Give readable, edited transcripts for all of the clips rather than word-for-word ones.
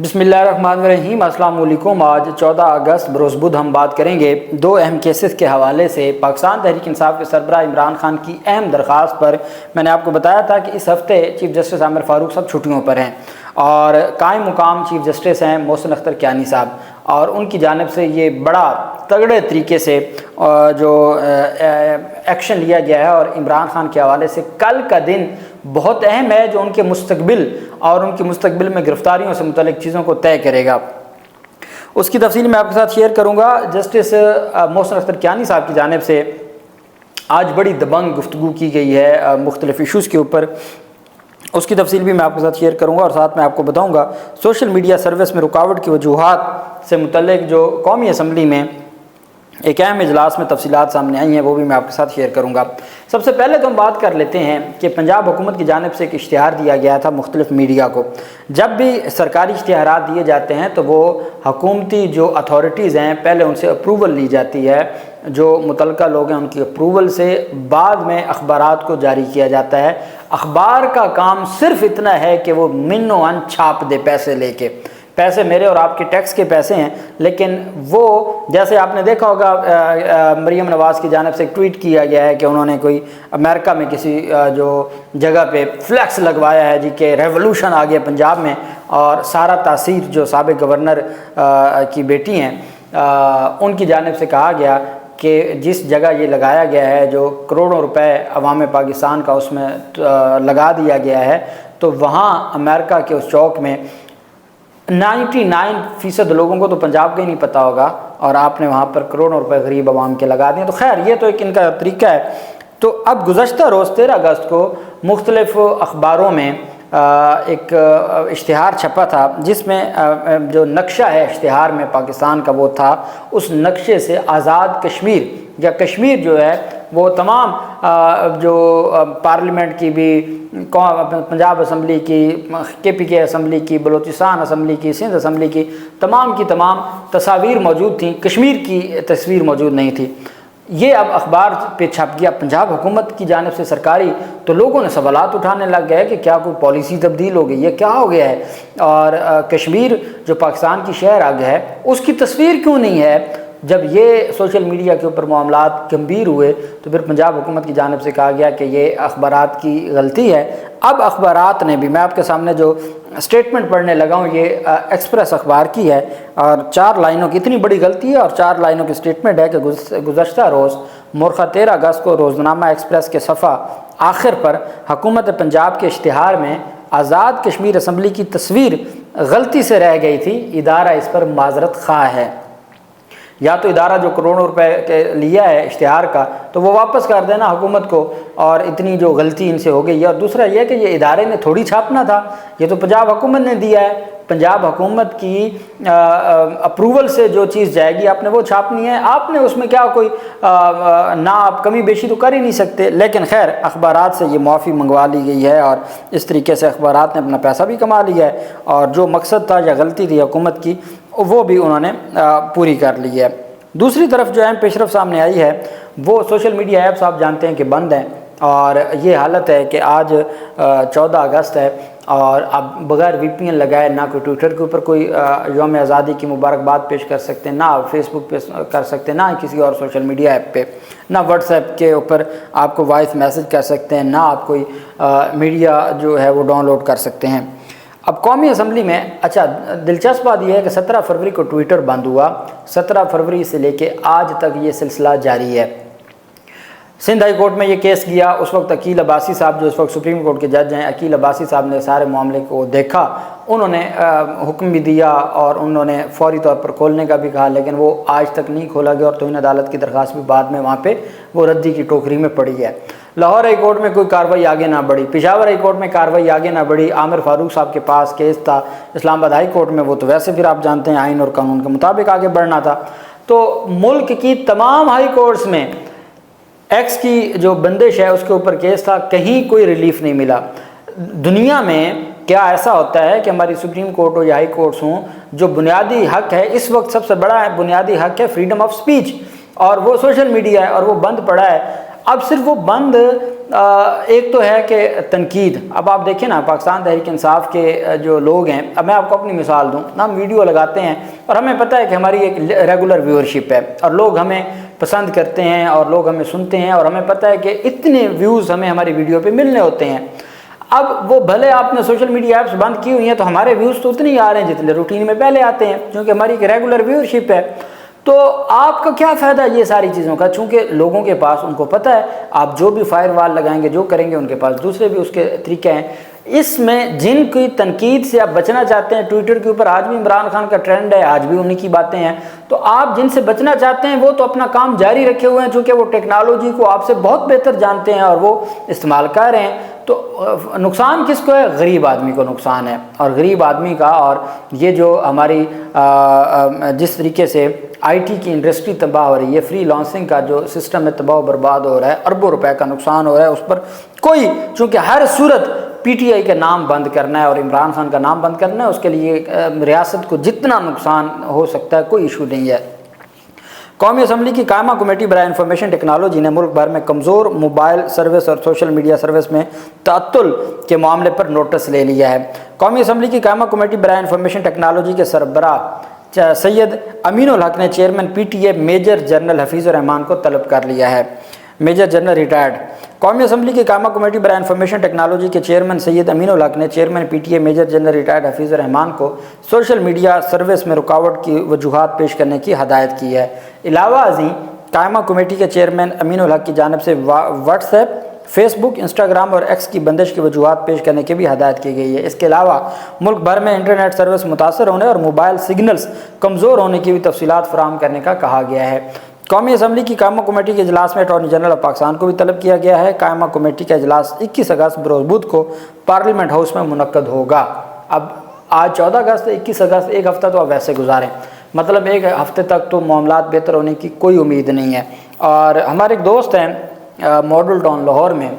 بسم اللہ الرحمن الرحیم۔ السلام علیکم۔ آج 14 اگست بروز بدھ ہم بات کریں گے دو اہم کیسز کے حوالے سے۔ پاکستان تحریک انصاف کے سربراہ عمران خان کی اہم درخواست پر میں نے آپ کو بتایا تھا کہ اس ہفتے چیف جسٹس عامر فاروق صاحب چھٹیوں پر ہیں اور قائم مقام چیف جسٹس ہیں محسن اختر کیانی صاحب، اور ان کی جانب سے یہ بڑا تگڑے طریقے سے جو ایکشن لیا گیا ہے اور عمران خان کے حوالے سے کل کا دن بہت اہم ہے جو ان کے مستقبل اور ان کی مستقبل میں گرفتاریوں سے متعلق چیزوں کو طے کرے گا۔ اس کی تفصیل میں آپ کے ساتھ شیئر کروں گا۔ جسٹس محسن اختر کیانی صاحب کی جانب سے آج بڑی دبنگ گفتگو کی گئی ہے مختلف ایشوز کے اوپر، اس کی تفصیل بھی میں آپ کے ساتھ شیئر کروں گا، اور ساتھ میں آپ کو بتاؤں گا سوشل میڈیا سروس میں رکاوٹ کی وجوہات سے متعلق جو قومی اسمبلی میں ایک اہم اجلاس میں تفصیلات سامنے آئی ہیں وہ بھی میں آپ کے ساتھ شیئر کروں گا۔ سب سے پہلے تو ہم بات کر لیتے ہیں کہ پنجاب حکومت کی جانب سے ایک اشتہار دیا گیا تھا مختلف میڈیا کو۔ جب بھی سرکاری اشتہارات دیے جاتے ہیں تو وہ حکومتی جو اتھارٹیز ہیں پہلے ان سے اپروول لی جاتی ہے، جو متعلقہ لوگ ہیں ان کی اپروول سے بعد میں اخبارات کو جاری کیا جاتا ہے۔ اخبار کا کام صرف اتنا ہے کہ وہ من و ان چھاپ دے پیسے لے کے، پیسے میرے اور آپ کے ٹیکس کے پیسے ہیں، لیکن وہ جیسے آپ نے دیکھا ہوگا مریم نواز کی جانب سے ایک ٹویٹ کیا گیا ہے کہ انہوں نے کوئی امریکہ میں کسی جو جگہ پہ فلیکس لگوایا ہے جی کہ ریولوشن آ گیا پنجاب میں، اور سارا تاثیر جو سابق گورنر کی بیٹی ہیں ان کی جانب سے کہا گیا کہ جس جگہ یہ لگایا گیا ہے جو کروڑوں روپے عوام پاکستان کا اس میں لگا دیا گیا ہے، تو وہاں امریکہ کے اس چوک میں 99% لوگوں کو تو پنجاب کا ہی نہیں پتہ ہوگا، اور آپ نے وہاں پر کروڑوں روپے غریب عوام کے لگا دیے۔ تو خیر یہ تو ایک ان کا طریقہ ہے۔ تو اب گزشتہ روز 13 اگست کو مختلف اخباروں میں ایک اشتہار چھپا تھا جس میں جو نقشہ ہے اشتہار میں پاکستان کا وہ تھا، اس نقشے سے آزاد کشمیر یا کشمیر جو ہے وہ تمام جو پارلیمنٹ کی بھی، پنجاب اسمبلی کی، KPK اسمبلی کی، بلوچستان اسمبلی کی، سندھ اسمبلی کی تمام تصاویر موجود تھیں، کشمیر کی تصویر موجود نہیں تھی۔ یہ اب اخبار پہ چھپ گیا پنجاب حکومت کی جانب سے سرکاری، تو لوگوں نے سوالات اٹھانے لگ گئے کہ کیا کوئی پالیسی تبدیل ہو گئی ہے، کیا ہو گیا ہے، اور کشمیر جو پاکستان کی شہر آگ ہے اس کی تصویر کیوں نہیں ہے۔ جب یہ سوشل میڈیا کے اوپر معاملات گمبھیر ہوئے تو پھر پنجاب حکومت کی جانب سے کہا گیا کہ یہ اخبارات کی غلطی ہے۔ اب اخبارات نے بھی، میں آپ کے سامنے جو سٹیٹمنٹ پڑھنے لگا ہوں یہ ایکسپریس اخبار کی ہے، اور 4 لائنوں کی اتنی بڑی غلطی ہے اور 4 لائنوں کی سٹیٹمنٹ ہے کہ گزشتہ روز مورخہ 13 اگست کو روزنامہ ایکسپریس کے صفحہ آخر پر حکومت پنجاب کے اشتہار میں آزاد کشمیر اسمبلی کی تصویر غلطی سے رہ گئی تھی، ادارہ اس پر معذرت خواہ ہے۔ یا تو ادارہ جو کروڑوں روپے لیا ہے اشتہار کا تو وہ واپس کر دینا حکومت کو، اور اتنی جو غلطی ان سے ہو گئی ہے۔ اور دوسرا یہ کہ یہ ادارے نے تھوڑی چھاپنا تھا، یہ تو پنجاب حکومت نے دیا ہے، پنجاب حکومت کی اپروول سے جو چیز جائے گی آپ نے وہ چھاپنی ہے، آپ نے اس میں کیا کوئی نہ آپ کمی بیشی تو کر ہی نہیں سکتے۔ لیکن خیر اخبارات سے یہ معافی منگوا لی گئی ہے، اور اس طریقے سے اخبارات نے اپنا پیسہ بھی کما لیا ہے، اور جو مقصد تھا یا غلطی تھی حکومت کی وہ بھی انہوں نے پوری کر لی ہے۔ دوسری طرف جو اہم پیشرفت سامنے آئی ہے وہ سوشل میڈیا ایپس آپ جانتے ہیں کہ بند ہیں، اور یہ حالت ہے کہ آج 14 اگست ہے اور اب بغیر VPN لگائے نہ کوئی ٹویٹر کے اوپر کوئی یوم آزادی کی مبارکباد پیش کر سکتے ہیں، نہ آپ فیس بک پہ کر سکتے ہیں، نہ کسی اور سوشل میڈیا ایپ پہ، نہ واٹس ایپ کے اوپر آپ کو وائس میسج کر سکتے ہیں، نہ آپ کوئی میڈیا جو ہے وہ ڈاؤن لوڈ کر سکتے ہیں۔ اب قومی اسمبلی میں اچھا دلچسپ بات یہ ہے کہ 17 فروری کو ٹویٹر بند ہوا، 17 فروری سے لے کے آج تک یہ سلسلہ جاری ہے۔ سندھ ہائی کورٹ میں یہ کیس گیا، اس وقت عقیل عباسی صاحب جو اس وقت سپریم کورٹ کے جج ہیں، عقیل عباسی صاحب نے سارے معاملے کو دیکھا، انہوں نے حکم بھی دیا اور انہوں نے فوری طور پر کھولنے کا بھی کہا، لیکن وہ آج تک نہیں کھولا گیا، اور توہین عدالت کی درخواست بھی بعد میں وہاں پہ وہ ردی کی ٹوکری میں پڑی ہے۔ لاہور ہائی کورٹ میں کوئی کارروائی آگے نہ بڑھی، پشاور ہائی کورٹ میں کارروائی آگے نہ بڑھی، عامر فاروق صاحب کے پاس کیس تھا، اسلام آباد ہائی کورٹ میں وہ تو ویسے پھر آپ جانتے ہیں آئین اور قانون کے مطابق آگے بڑھنا تھا۔ تو ملک کی تمام ہائی کورٹس میں ایکس کی جو بندش ہے اس کے اوپر کیس تھا، کہیں کوئی ریلیف نہیں ملا۔ دنیا میں کیا ایسا ہوتا ہے کہ ہماری سپریم کورٹ ہو یا ہائی کورٹس ہوں، جو بنیادی حق ہے اس وقت سب سے بڑا بنیادی حق ہے فریڈم آف سپیچ، اور وہ سوشل میڈیا ہے اور وہ بند پڑا ہے۔ اب صرف وہ بند ایک تو ہے کہ تنقید. اب آپ دیکھیں نا پاکستان تحریک انصاف کے جو لوگ ہیں, اب میں آپ کو اپنی مثال دوں, ہم ویڈیو لگاتے ہیں اور ہمیں پتہ ہے کہ ہماری ایک ریگولر ویورشپ ہے اور لوگ ہمیں پسند کرتے ہیں اور لوگ ہمیں سنتے ہیں اور ہمیں پتہ ہے کہ اتنے ویوز ہمیں ہماری ویڈیو پہ ملنے ہوتے ہیں. اب وہ بھلے آپ نے سوشل میڈیا ایپس بند کی ہوئی ہیں تو ہمارے ویوز تو اتنے ہی آ رہے ہیں جتنے روٹین میں پہلے آتے ہیں, کیونکہ ہماری ایک ریگولر ویورشپ ہے. تو آپ کا کیا فائدہ یہ ساری چیزوں کا, چونکہ لوگوں کے پاس ان کو پتہ ہے آپ جو بھی فائر وال لگائیں گے, جو کریں گے, ان کے پاس دوسرے بھی اس کے طریقے ہیں. اس میں جن کی تنقید سے آپ بچنا چاہتے ہیں, ٹویٹر کے اوپر آج بھی عمران خان کا ٹرینڈ ہے, آج بھی انہی کی باتیں ہیں, تو آپ جن سے بچنا چاہتے ہیں وہ تو اپنا کام جاری رکھے ہوئے ہیں, چونکہ وہ ٹیکنالوجی کو آپ سے بہت بہتر جانتے ہیں اور وہ استعمال کر رہے ہیں. تو نقصان کس کو ہے؟ غریب آدمی کو نقصان ہے. اور غریب آدمی کا, اور یہ جو ہماری جس طریقے سے آئی ٹی کی انڈسٹری تباہ ہو رہی ہے, فری لانسنگ کا جو سسٹم ہے تباہ و برباد ہو رہا ہے, اربوں روپے کا نقصان ہو رہا ہے, اس پر کوئی, چونکہ ہر صورت پی ٹی آئی کا نام بند کرنا ہے اور عمران خان کا نام بند کرنا ہے, اس کے لیے ریاست کو جتنا نقصان ہو سکتا ہے کوئی ایشو نہیں ہے. قومی اسمبلی کی قائمہ کمیٹی برائے انفارمیشن ٹیکنالوجی نے ملک بھر میں کمزور موبائل سروس اور سوشل میڈیا سروس میں تعطل کے معاملے پر نوٹس لے لیا ہے. قومی اسمبلی کی قائمہ کمیٹی برائے انفارمیشن ٹیکنالوجی کے سربراہ سید امین الحق نے chairman P T A major general Hafeez ur-Rehman کو طلب کر لیا ہے. Major general retired. قومی اسمبلی کی قائمہ کمیٹی برائے انفارمیشن ٹیکنالوجی کے چیئرمین سید امین الحق نے chairman P T A major general retired Hafeez ur-Rehman کو سوشل میڈیا سروس میں رکاوٹ کی وجوہات پیش کرنے کی ہدایت کی ہے. علاوہ ازیں قائمہ کمیٹی کے چیئرمین امین الحق کی جانب سے واٹس ایپ, فیس بک, انسٹاگرام اور ایکس کی بندش کی وجوہات پیش کرنے کی بھی ہدایت کی گئی ہے. اس کے علاوہ ملک بھر میں انٹرنیٹ سروس متاثر ہونے اور موبائل سگنلز کمزور ہونے کی بھی تفصیلات فراہم کرنے کا کہا گیا ہے. قومی اسمبلی کی قائمہ کمیٹی کے اجلاس میں اٹارنی جنرل آف پاکستان کو بھی طلب کیا گیا ہے. قائمہ کمیٹی کا اجلاس 21 اگست بروز بدھ کو پارلیمنٹ ہاؤس میں منعقد ہوگا. اب آج 14 اگست 21 اگست, ایک ہفتہ تو اب ویسے گزاریں, مطلب ایک ہفتے تک تو معاملات بہتر ہونے کی کوئی امید نہیں ہے. اور ہمارے ایک دوست ہیں ماڈل ٹاؤن لاہور میں,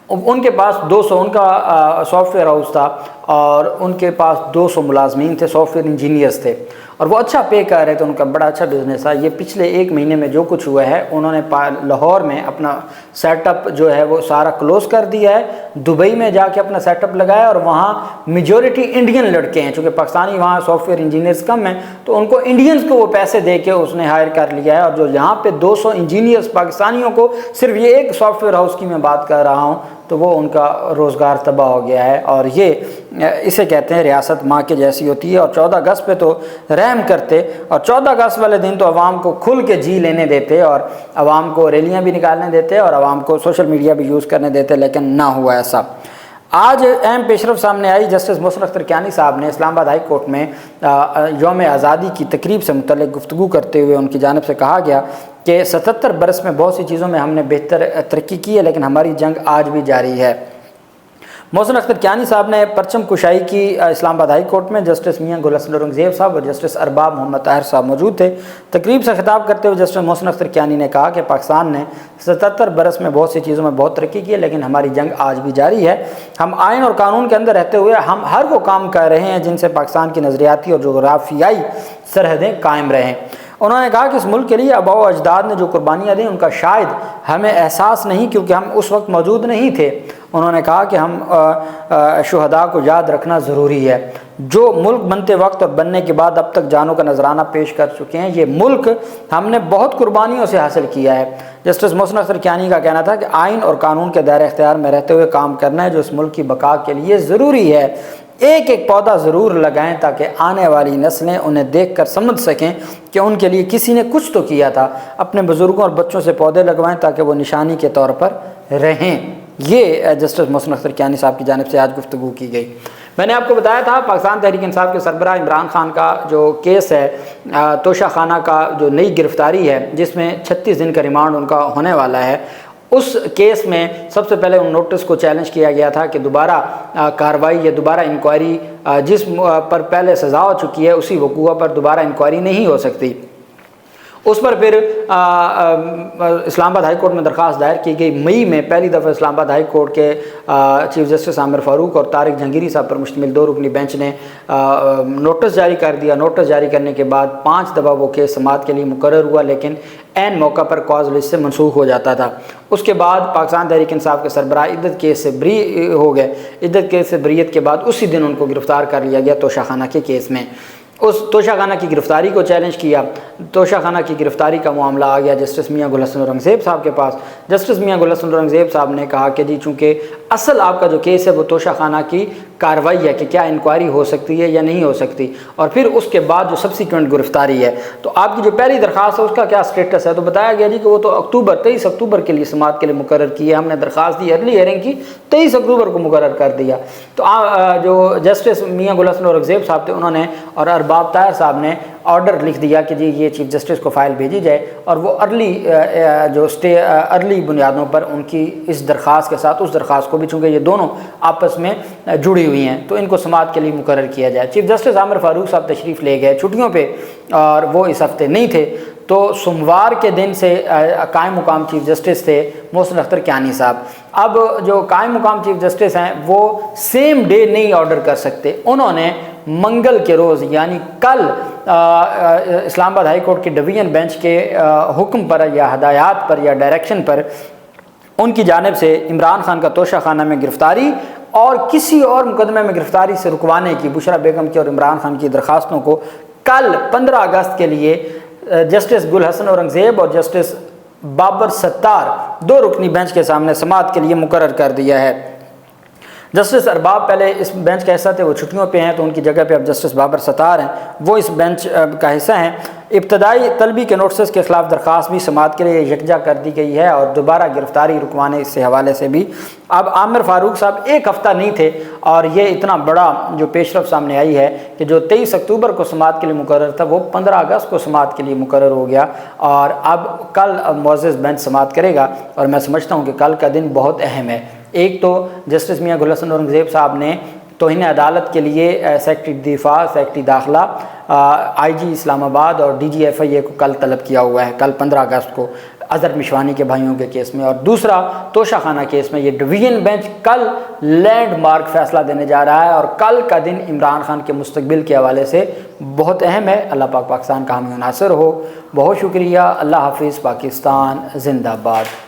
ان کے پاس 200, ان کا سافٹ ویئر ہاؤس تھا اور ان کے پاس 200 ملازمین تھے, سافٹ ویئر انجینئرز تھے, اور وہ اچھا پے کر رہے تھے, ان کا بڑا اچھا بزنس ہے. یہ پچھلے ایک مہینے میں جو کچھ ہوا ہے, انہوں نے لاہور میں اپنا سیٹ اپ جو ہے وہ سارا کلوز کر دیا ہے, دبئی میں جا کے اپنا سیٹ اپ لگایا, اور وہاں میجورٹی انڈین لڑکے ہیں, چونکہ پاکستانی وہاں سافٹ ویئر انجینئرز کم ہیں, تو ان کو انڈینز کو وہ پیسے دے کے اس نے ہائر کر لیا ہے. اور جو یہاں پہ 200 انجینئرز پاکستانیوں کو, صرف یہ ایک سافٹ ویئر ہاؤس کی میں بات کر رہا ہوں, تو وہ ان کا روزگار تباہ ہو گیا ہے. اور یہ اسے کہتے ہیں ریاست ماں کے جیسی ہوتی ہے. اور 14 اگست پہ تو رحم کرتے, اور 14 اگست والے دن تو عوام کو کھل کے جی لینے دیتے, اور عوام کو ریلیاں بھی نکالنے دیتے, اور عوام کو سوشل میڈیا بھی یوز کرنے دیتے, لیکن نہ ہوا ایسا. آج اہم پیشرفت سامنے آئی. جسٹس محسن اختر کیانی صاحب نے اسلام آباد ہائی کورٹ میں یوم آزادی کی تقریب سے متعلق گفتگو کرتے ہوئے ان کی جانب سے کہا گیا کہ 77 برس میں بہت سی چیزوں میں ہم نے بہتر ترقی کی ہے, لیکن ہماری جنگ آج بھی جاری ہے. محسن اختر کیانی صاحب نے پرچم کشائی کی اسلام آباد ہائی کورٹ میں. جسٹس میاں گل حسن اورنگزیب صاحب اور جسٹس ارباب محمد طاہر صاحب موجود تھے. تقریب سے خطاب کرتے ہوئے جسٹس محسن اختر کیانی نے کہا کہ پاکستان نے 77 برس میں بہت سی چیزوں میں بہت ترقی کی ہے, لیکن ہماری جنگ آج بھی جاری ہے. ہم آئین اور قانون کے اندر رہتے ہوئے ہم ہر وہ کام کر رہے ہیں جن سے پاکستان کی نظریاتی اور جغرافیائی سرحدیں قائم رہیں. انہوں نے کہا کہ اس ملک کے لیے آباء و اجداد نے جو قربانیاں دیں ان کا شاید ہمیں احساس نہیں, کیونکہ ہم اس وقت موجود نہیں تھے. انہوں نے کہا کہ ہم شہداء کو یاد رکھنا ضروری ہے, جو ملک بنتے وقت اور بننے کے بعد اب تک جانوں کا نذرانہ پیش کر چکے ہیں. یہ ملک ہم نے بہت قربانیوں سے حاصل کیا ہے. جسٹس محسن اختر کیانی کا کہنا تھا کہ آئین اور قانون کے دائرہ اختیار میں رہتے ہوئے کام کرنا ہے جو اس ملک کی بقا کے لیے ضروری ہے. ایک ایک پودا ضرور لگائیں تاکہ آنے والی نسلیں انہیں دیکھ کر سمجھ سکیں کہ ان کے لیے کسی نے کچھ تو کیا تھا. اپنے بزرگوں اور بچوں سے پودے لگوائیں تاکہ وہ نشانی کے طور پر رہیں. یہ جسٹس محسن اختر کیانی صاحب کی جانب سے آج گفتگو کی گئی. میں نے آپ کو بتایا تھا پاکستان تحریک انصاف کے سربراہ عمران خان کا جو کیس ہے, توشہ خانہ کا جو نئی گرفتاری ہے جس میں 36 دن کا ریمانڈ ان کا ہونے والا ہے, اس کیس میں سب سے پہلے ان نوٹس کو چیلنج کیا گیا تھا کہ دوبارہ کارروائی یا دوبارہ انکوائری جس پر پہلے سزا ہو چکی ہے اسی وقوع پر دوبارہ انکوائری نہیں ہو سکتی. اس پر پھر اسلام آباد ہائی کورٹ میں درخواست دائر کی گئی. مئی میں پہلی دفعہ اسلام آباد ہائی کورٹ کے چیف جسٹس عامر فاروق اور طارق جہانگیری صاحب پر مشتمل 2 رکنی بینچ نے نوٹس جاری کر دیا. نوٹس جاری کرنے کے بعد 5 دفعہ وہ کیس سماعت کے لیے مقرر ہوا, لیکن عین موقع پر کاز لسٹ سے منسوخ ہو جاتا تھا۔ اس کے بعد پاکستان تحریک انصاف کے سربراہ عدت کیس سے بری ہو گئے۔ عدت کیس سے بریت کے بعد اسی دن ان کو گرفتار کر لیا گیا توشہ خانہ کے کیس میں۔ اس توشہ خانہ کی گرفتاری کو چیلنج کیا۔ توشہ خانہ کی گرفتاری کا معاملہ آ گیا جسٹس میاں گل حسن اورنگزیب صاحب کے پاس۔ جسٹس میاں گل حسن اورنگزیب صاحب نے کہا کہ جی چونکہ اصل آپ کا جو کیس ہے وہ توشہ خانہ کی کارروائی ہے کہ کیا انکوائری ہو سکتی ہے یا نہیں ہو سکتی، اور پھر اس کے بعد جو سبسیکوینٹ گرفتاری ہے، تو آپ کی جو پہلی درخواست ہے اس کا کیا سٹیٹس ہے؟ تو بتایا گیا جی کہ وہ تو 23 اکتوبر کے لیے سماعت کے لیے مقرر کی ہے، ہم نے درخواست دی، ارلی ہیئرنگ کی، 23 اکتوبر کو مقرر کر دیا۔ تو جو جسٹس میاں گل حسن اورنگزیب صاحب تھے انہوں نے اور ارباب طاہر صاحب نے آرڈر لکھ دیا کہ جی یہ چیف جسٹس کو فائل بھیجی جائے، اور وہ ارلی بنیادوں پر ان کی اس درخواست کے ساتھ اس درخواست کو بھی، چونکہ یہ دونوں آپس میں جڑی ہوئی ہیں، تو ان کو سماعت کے لیے مقرر کیا جائے۔ چیف جسٹس عامر فاروق صاحب تشریف لے گئے چھٹیوں پہ اور وہ اس ہفتے نہیں تھے، تو سوموار کے دن سے قائم مقام چیف جسٹس تھے محسن اختر کیانی صاحب۔ اب جو قائم مقام چیف جسٹس ہیں وہ سیم ڈے نہیں آرڈر کر سکتے، انہوں نے منگل کے روز یعنی کل اسلام آباد ہائی کورٹ کے ڈویژن بینچ کے حکم پر یا ہدایات پر یا ڈائریکشن پر ان کی جانب سے عمران خان کا توشہ خانہ میں گرفتاری اور کسی اور مقدمے میں گرفتاری سے رکوانے کی، بشرا بیگم کی اور عمران خان کی درخواستوں کو کل 15 اگست کے لیے جسٹس گل حسن اورنگزیب اور جسٹس بابر ستار 2 رکنی بینچ کے سامنے سماعت کے لیے مقرر کر دیا ہے۔ جسٹس ارباب پہلے اس بینچ کا حصہ تھے، وہ چھٹیوں پہ ہیں، تو ان کی جگہ پہ اب جسٹس بابر ستار ہیں، وہ اس بینچ کا حصہ ہیں۔ ابتدائی طلبی کے نوٹسز کے خلاف درخواست بھی سماعت کے لیے یکجا کر دی گئی ہے اور دوبارہ گرفتاری رکوانے اس سے حوالے سے بھی اب عامر فاروق صاحب ایک ہفتہ نہیں تھے، اور یہ اتنا بڑا جو پیش رفت سامنے آئی ہے کہ جو 23 اکتوبر کو سماعت کے لیے مقرر تھا وہ 15 اگست کو سماعت کے لیے مقرر ہو گیا، اور اب کل معزز بینچ سماعت کرے گا، اور میں سمجھتا ہوں کہ کل کا دن بہت اہم ہے۔ ایک تو جسٹس میاں گل حسن اورنگزیب صاحب نے توہین عدالت کے لیے سیکرٹری دفاع، سیکرٹری داخلہ، آئی جی اسلام آباد اور ڈی جی ایف آئی اے کو کل طلب کیا ہوا ہے، کل 15 اگست کو اظہر مشوانی کے بھائیوں کے کیس میں، اور دوسرا توشہ خانہ کیس میں یہ ڈویژن بینچ کل لینڈ مارک فیصلہ دینے جا رہا ہے، اور کل کا دن عمران خان کے مستقبل کے حوالے سے بہت اہم ہے۔ اللہ پاک پاکستان کا حامی و ناصر ہو۔ بہت شکریہ۔ اللہ حافظ۔ پاکستان زندہ باد۔